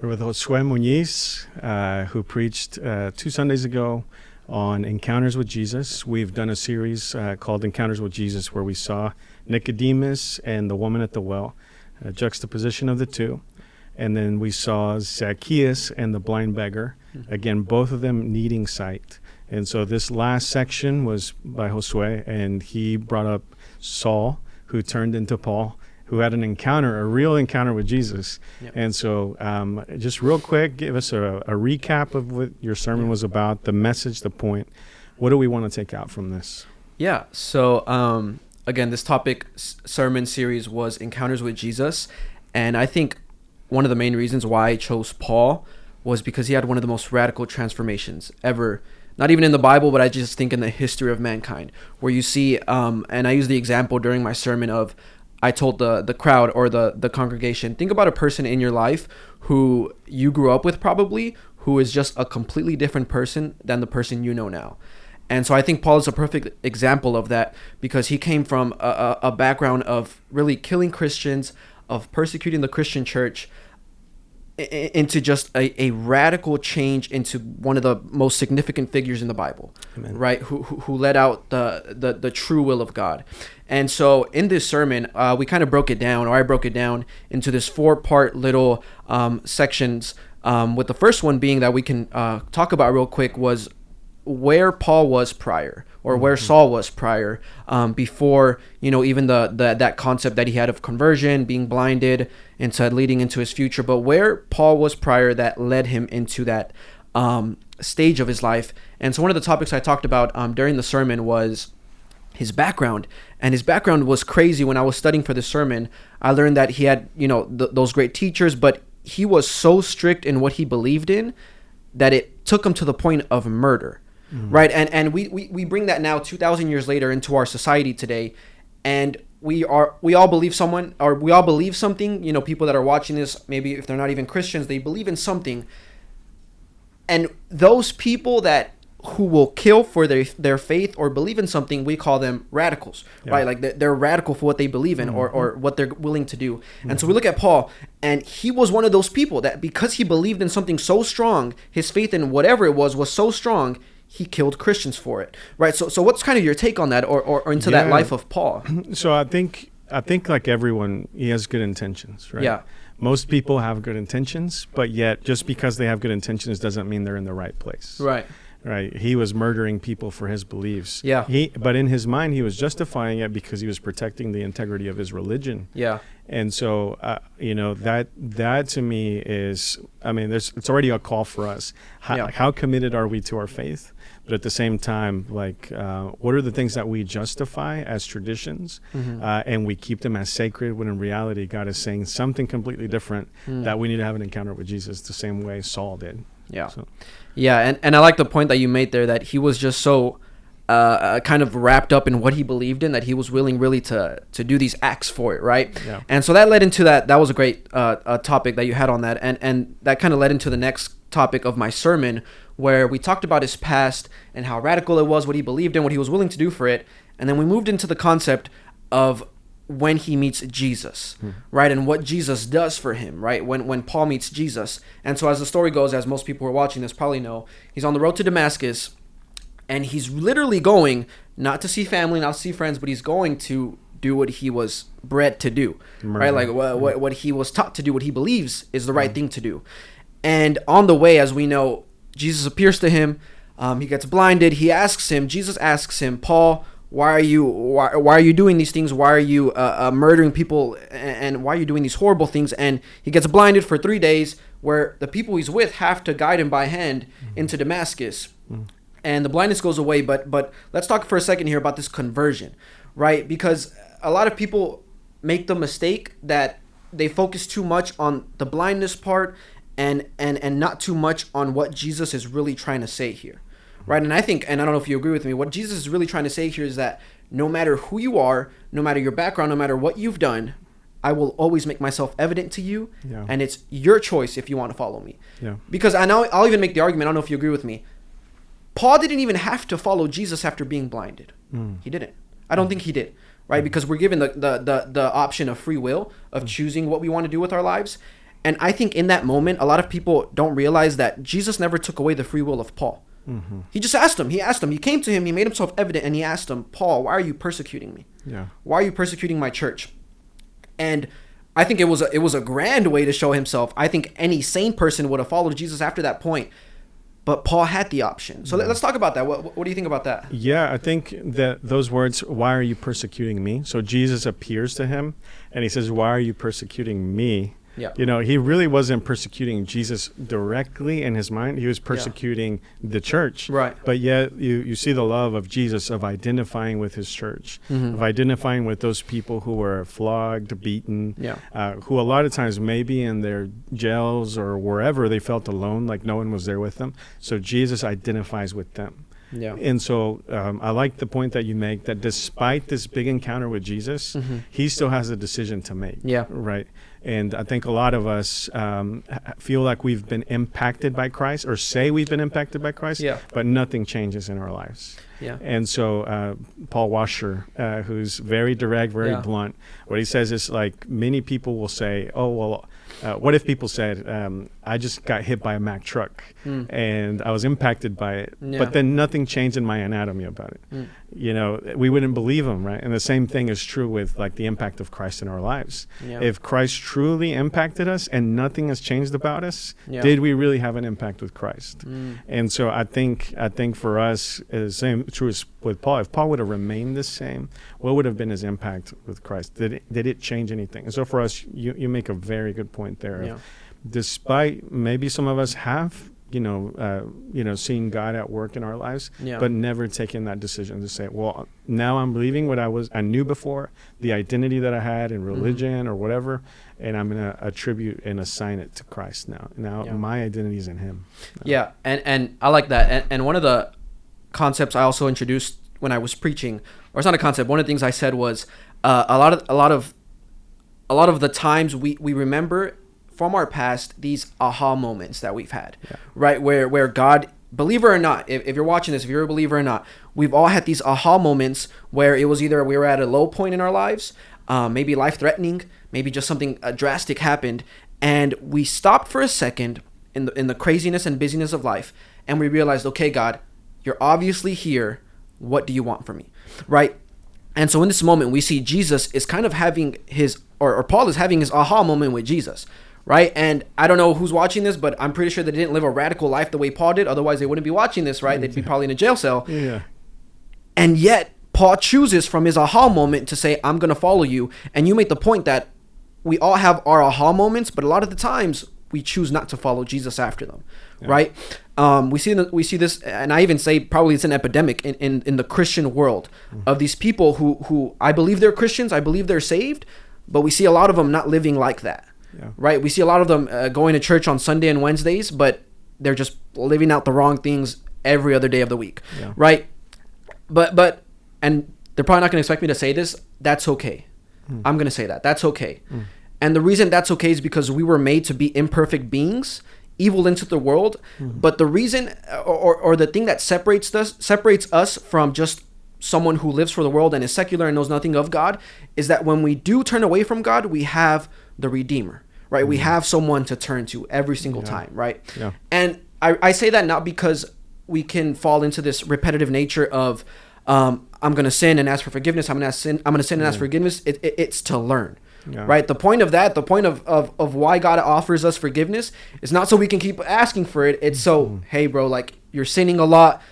We're with Josue Muñiz, who preached 2 Sundays ago on Encounters with Jesus. We've done a series called Encounters with Jesus where we saw Nicodemus and the woman at the well, a juxtaposition of the two. And then we saw Zacchaeus and the blind beggar, again, both of them needing sight. And so this last section was by Josue, and he brought up Saul, who turned into Paul, who had an encounter, a real encounter with Jesus. Yep. And so just real quick, give us a recap of what your sermon was about, the message, the point. What do we want to take out from this? Yeah, so again, this topic sermon series was Encounters with Jesus. And I think one of the main reasons why I chose Paul was because he had one of the most radical transformations ever, not even in the Bible, but I just think in the history of mankind, where you see, and I used the example during my sermon of, I told the crowd or the congregation, think about a person in your life who you grew up with probably, who is just a completely different person than the person you know now. And so I think Paul is a perfect example of that, because he came from a background of really killing Christians, of persecuting the Christian church, into just a radical change into one of the most significant figures in the Bible. Amen. Right? Who led out the true will of God. And so in this sermon, we kind of broke it down, or I broke it down into this 4-part little sections, with the first one being that we can talk about real quick was where Paul was prior, or where Saul was prior, before, even that concept that he had of conversion, being blinded, into leading into his future, but where Paul was prior that led him into that stage of his life. And so one of the topics I talked about during the sermon was his background, and his background was crazy. When I was studying for the sermon, I learned that he had, those great teachers, but he was so strict in what he believed in that it took him to the point of murder. Right. And we bring that now 2,000 years later into our society today. And we all believe someone, or we all believe something. People that are watching this, maybe if they're not even Christians, they believe in something. And those people who will kill for their faith or believe in something, we call them radicals, right? Like they're radical for what they believe in, or what they're willing to do. And so we look at Paul, and he was one of those people that, because he believed in something so strong, his faith in whatever it was so strong, he killed Christians for it, right? So what's kind of your take on that, or into that life of Paul? So I think like everyone, he has good intentions, right? Yeah. Most people have good intentions, but yet just because they have good intentions doesn't mean they're in the right place. Right. Right. He was murdering people for his beliefs. Yeah. But in his mind, he was justifying it because he was protecting the integrity of his religion. Yeah. And so, that to me is, it's already a call for us. How committed are we to our faith? But at the same time, what are the things that we justify as traditions, and we keep them as sacred, when in reality, God is saying something completely different, that we need to have an encounter with Jesus the same way Saul did. Yeah. Yeah, and I like the point that you made there, that he was just so kind of wrapped up in what he believed in, that he was willing really to do these acts for it, right? Yeah. And so that led into that was a great topic that you had on that, and that kind of led into the next topic of my sermon, where we talked about his past and how radical it was, what he believed in, what he was willing to do for it, and then we moved into the concept of when he meets Jesus, right? And what Jesus does for him, right? When Paul meets Jesus. And so as the story goes, as most people who are watching this probably know, he's on the road to Damascus, and he's literally going not to see family, not to see friends, but he's going to do what he was bred to do, right? Like what he was taught to do, what he believes is the right thing to do. And on the way, as we know, Jesus appears to him. He gets blinded. Jesus asks him, Paul, why are you doing these things? Why are you murdering people? And why are you doing these horrible things? And he gets blinded for 3 days, where the people he's with have to guide him by hand into Damascus. And the blindness goes away. But let's talk for a second here about this conversion, right? Because a lot of people make the mistake that they focus too much on the blindness part and not too much on what Jesus is really trying to say here. Right. And I think, and I don't know if you agree with me, what Jesus is really trying to say here is that no matter who you are, no matter your background, no matter what you've done, I will always make myself evident to you. Yeah. And it's your choice if you want to follow me. Yeah. Because I'll even make the argument, I don't know if you agree with me, Paul didn't even have to follow Jesus after being blinded. He didn't. I don't think he did. Right. Because we're given the option of free will, of choosing what we want to do with our lives. And I think in that moment, a lot of people don't realize that Jesus never took away the free will of Paul. He just asked him. He came to him. He made himself evident, and he asked him, Paul, why are you persecuting me? Yeah. Why are you persecuting my church? And I think it was a grand way to show himself. I think any sane person would have followed Jesus after that point. But Paul had the option. So let's talk about that. What do you think about that? Yeah, I think that those words, why are you persecuting me? So Jesus appears to him and he says, why are you persecuting me? Yeah. You know, he really wasn't persecuting Jesus directly in his mind. He was persecuting the church. Right. But yet you see the love of Jesus of identifying with his church, of identifying with those people who were flogged, beaten, who a lot of times maybe in their jails or wherever they felt alone, like no one was there with them. So Jesus identifies with them. Yeah. And so I like the point that you make that despite this big encounter with Jesus, he still has a decision to make. Yeah. Right. And I think a lot of us feel like we've been impacted by Christ or say we've been impacted by Christ, but nothing changes in our lives. Yeah. And so Paul Washer, who's very direct, very blunt, what he says is like many people will say, oh, well, what if people said, I just got hit by a Mack truck and I was impacted by it, but then nothing changed in my anatomy about it. You know, we wouldn't believe him, right? And the same thing is true with like the impact of Christ in our lives. If Christ truly impacted us and nothing has changed about us, did we really have an impact with Christ? And so I think for us, the same true as with Paul. If Paul would have remained the same, what would have been his impact with Christ? Did it change anything? And so for us, you make a very good point there. Despite maybe some of us have seeing God at work in our lives, but never taking that decision to say, well, now I'm leaving what I knew before, the identity that I had in religion or whatever, and I'm going to attribute and assign it to Christ now. Now my identity is in him. Yeah, and I like that. And one of the concepts I also introduced when I was preaching, or it's not a concept, one of the things I said was a lot of the times we remember from our past these aha moments that we've had, right? Where God, believer or not, if you're watching this, if you're a believer or not, we've all had these aha moments where it was either we were at a low point in our lives, maybe life-threatening, maybe just something drastic happened, and we stopped for a second in the craziness and busyness of life, and we realized, okay, God, you're obviously here. What do you want from me, right? And so in this moment, we see Jesus is kind of having or Paul is having his aha moment with Jesus, right? And I don't know who's watching this, but I'm pretty sure they didn't live a radical life the way Paul did. Otherwise, they wouldn't be watching this, right? They'd be probably in a jail cell. Yeah. And yet, Paul chooses from his aha moment to say, I'm going to follow you. And you made the point that we all have our aha moments, but a lot of the times we choose not to follow Jesus after them, right? We see this, and I even say probably it's an epidemic in the Christian world of these people who I believe they're Christians, I believe they're saved, but we see a lot of them not living like that. Right, we see a lot of them going to church on Sunday and Wednesdays, but they're just living out the wrong things every other day of the week, right? But and they're probably not going to expect me to say this. That's okay. I'm going to say that. That's okay. And the reason that's okay is because we were made to be imperfect beings, evil into the world. But the reason or the thing that separates us from just someone who lives for the world and is secular and knows nothing of God is that when we do turn away from God, we have the Redeemer, right? We have someone to turn to every single time, right? And I say that not because we can fall into this repetitive nature of I'm going to sin and ask for forgiveness. I'm going to sin and ask for forgiveness. It's to learn, right? The point of why God offers us forgiveness is not so we can keep asking for it. It's so, hey, bro, like you're sinning a lot.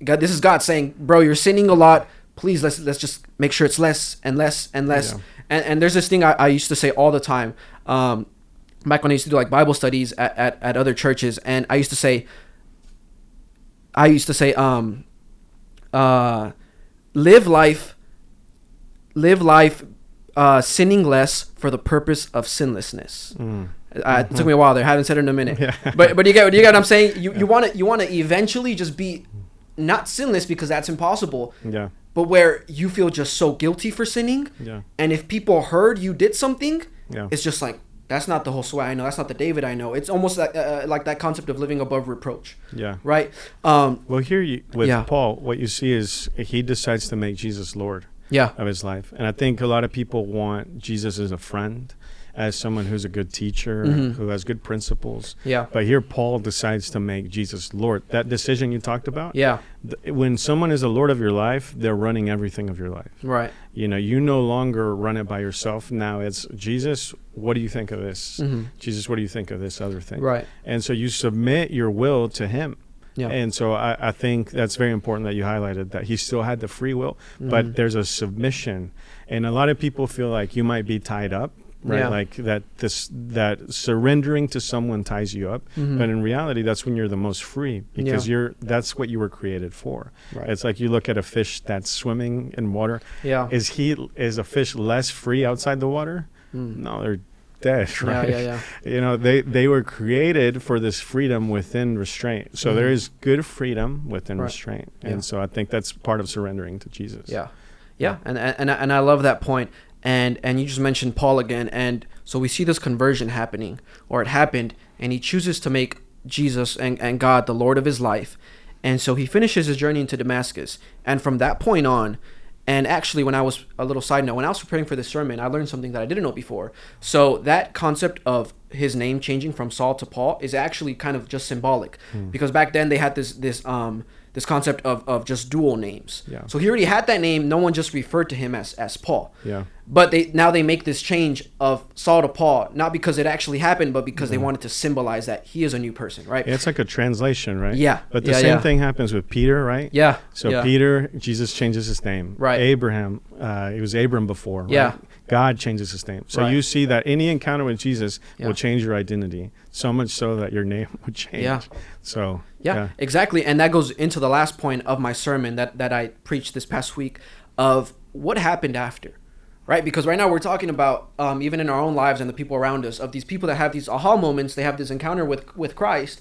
God, this is God saying, bro, you're sinning a lot. Please, let's just make sure it's less and less and less. And there's this thing I used to say all the time, back when I used to do like Bible studies at other churches, and I used to say, live life, sinning less for the purpose of sinlessness. It took me a while there. I haven't said it in a minute. But you get what I'm saying? You want to eventually just be not sinless, because that's impossible. But where you feel just so guilty for sinning. And if people heard you did something, it's just like, that's not the Josue I know. That's not the David I know. It's almost like that concept of living above reproach. Right? Well, here with Paul, what you see is he decides to make Jesus Lord of his life. And I think a lot of people want Jesus as a friend. as someone who's a good teacher, who has good principles. Yeah. But here Paul decides to make Jesus Lord. That decision you talked about. Yeah. When someone is the Lord of your life, they're running everything of your life. Right. You know, you no longer run it by yourself. Now it's, Jesus, what do you think of this? Jesus, what do you think of this other thing? Right. And so you submit your will to him. Yeah. And so I think that's very important that you highlighted that he still had the free will, but there's a submission. And a lot of people feel like you might be tied up, right? Yeah. Like that surrendering to someone ties you up. But in reality, that's when you're the most free, because that's what you were created for. Right. It's like you look at a fish that's swimming in water. Yeah. Is a fish less free outside the water? No, they're dead, right? Yeah. You know, they were created for this freedom within restraint. So there is good freedom within restraint. And so I think that's part of surrendering to Jesus. Yeah. And I love that point. And you just mentioned Paul again. And so we see this conversion happening, or it happened, and he chooses to make Jesus and God the Lord of his life. And so he finishes his journey into Damascus. And from that point on, and actually, when I was, a little side note, when I was preparing for this sermon, I learned something that I didn't know before. So that concept of his name changing from Saul to Paul is actually kind of just symbolic, because back then they had this concept of just dual names. Yeah. So he already had that name. No one just referred to him as Paul. Yeah. But they make this change of Saul to Paul, not because it actually happened, but because they wanted to symbolize that he is a new person, right? It's like a translation, right? Yeah. But the same thing happens with Peter, right? Yeah. So Peter, Jesus changes his name. Right. Abraham, he was Abram before, right? Yeah. God changes his name. So you see that any encounter with Jesus will change your identity, so much so that your name would change. Yeah. So Yeah, exactly. And that goes into the last point of my sermon that I preached this past week of what happened after, right? Because right now we're talking about, even in our own lives and the people around us, of these people that have these aha moments, they have this encounter with Christ,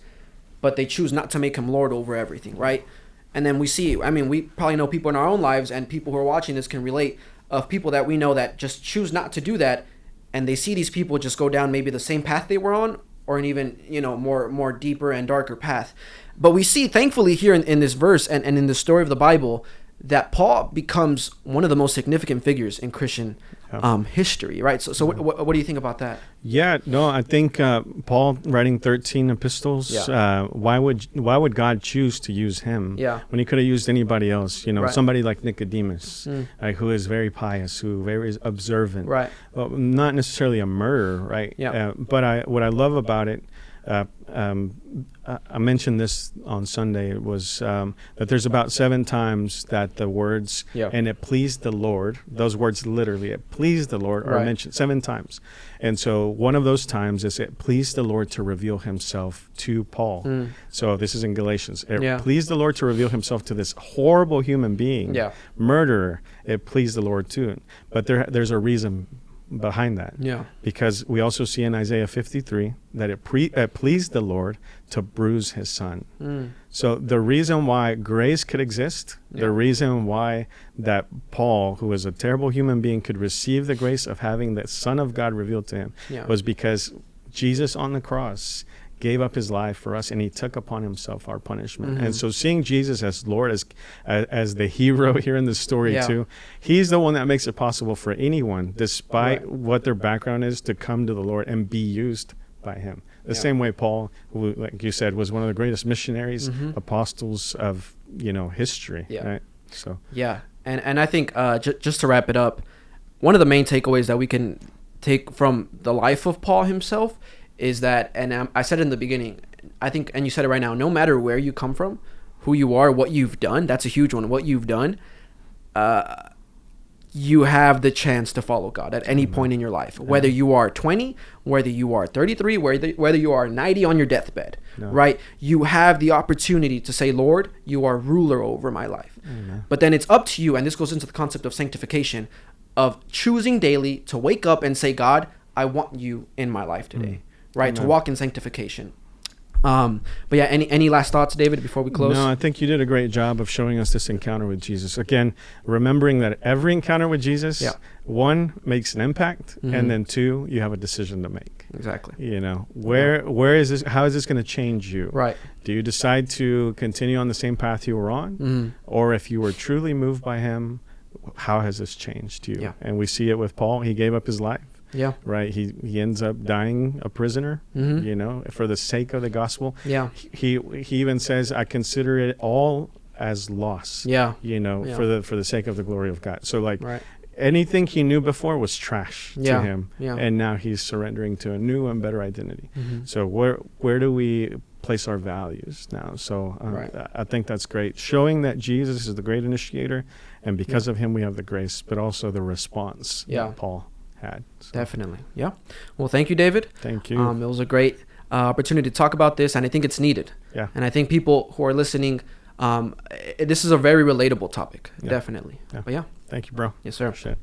but they choose not to make him Lord over everything, right? And then we see, we probably know people in our own lives, and people who are watching this can relate, of people that we know that just choose not to do that, and they see these people just go down maybe the same path they were on, or an even, more deeper and darker path. But we see, thankfully, here in this verse and in the story of the Bible, that Paul becomes one of the most significant figures in Christian history, right? So what do you think about that? Yeah, no, I think Paul writing 13 epistles, why would God choose to use him when he could have used anybody else? Somebody like Nicodemus, who is very pious, who very observant, right? Not necessarily a murderer, right? Yeah. But what I love about it, I mentioned this on Sunday, it was that there's about 7 times that the words, and it pleased the Lord, those words literally, it pleased the Lord, are mentioned 7 times. And so one of those times is it pleased the Lord to reveal himself to Paul. So this is in Galatians. It pleased the Lord to reveal himself to this horrible human being, murderer. It pleased the Lord too. But there's a reason behind that. Because we also see in Isaiah 53 that it pleased the Lord to bruise his son. So the reason why grace could exist, the reason why that Paul, who was a terrible human being, could receive the grace of having the Son of God revealed to him, was because Jesus on the cross gave up his life for us, and he took upon himself our punishment. And so seeing Jesus as Lord, as the hero here in the story too, he's the one that makes it possible for anyone, despite what their background is, to come to the Lord and be used by him. The same way Paul, who, like you said, was one of the greatest missionaries, apostles of history. Right? So and I think just to wrap it up, one of the main takeaways that we can take from the life of Paul himself is that, and I said it in the beginning, I think, and you said it right now, no matter where you come from, who you are, what you've done, that's a huge one, what you've done, you have the chance to follow God at any point in your life, whether you are 20, whether you are 33, whether you are 90 on your deathbed, right? You have the opportunity to say, Lord, you are ruler over my life. But then it's up to you, and this goes into the concept of sanctification, of choosing daily to wake up and say, God, I want you in my life today. Right, to walk in sanctification. But yeah, any last thoughts, David, before we close? No, I think you did a great job of showing us this encounter with Jesus. Again, remembering that every encounter with Jesus, 1, makes an impact, and then 2, you have a decision to make. Exactly. Where is this? How is this going to change you? Right. Do you decide to continue on the same path you were on, or if you were truly moved by him, how has this changed you? And we see it with Paul. He gave up his life. Yeah. right? He ends up dying a prisoner, for the sake of the gospel. Yeah. He even says, I consider it all as loss, Yeah. for the sake of the glory of God. So like Right. anything he knew before was trash to him. Yeah. And now he's surrendering to a new and better identity. Mm-hmm. So where do we place our values now? So Right. I think that's great. Showing that Jesus is the great initiator, and because of him we have the grace, but also the response that Paul had. So, Definitely. Yeah. Well, thank you, David. thank you. It was a great opportunity to talk about this, and I think it's needed. Yeah. And I think people who are listening, this is a very relatable topic. Yeah. Definitely. Yeah. But yeah. Thank you, bro. Yes, sir. Appreciate it.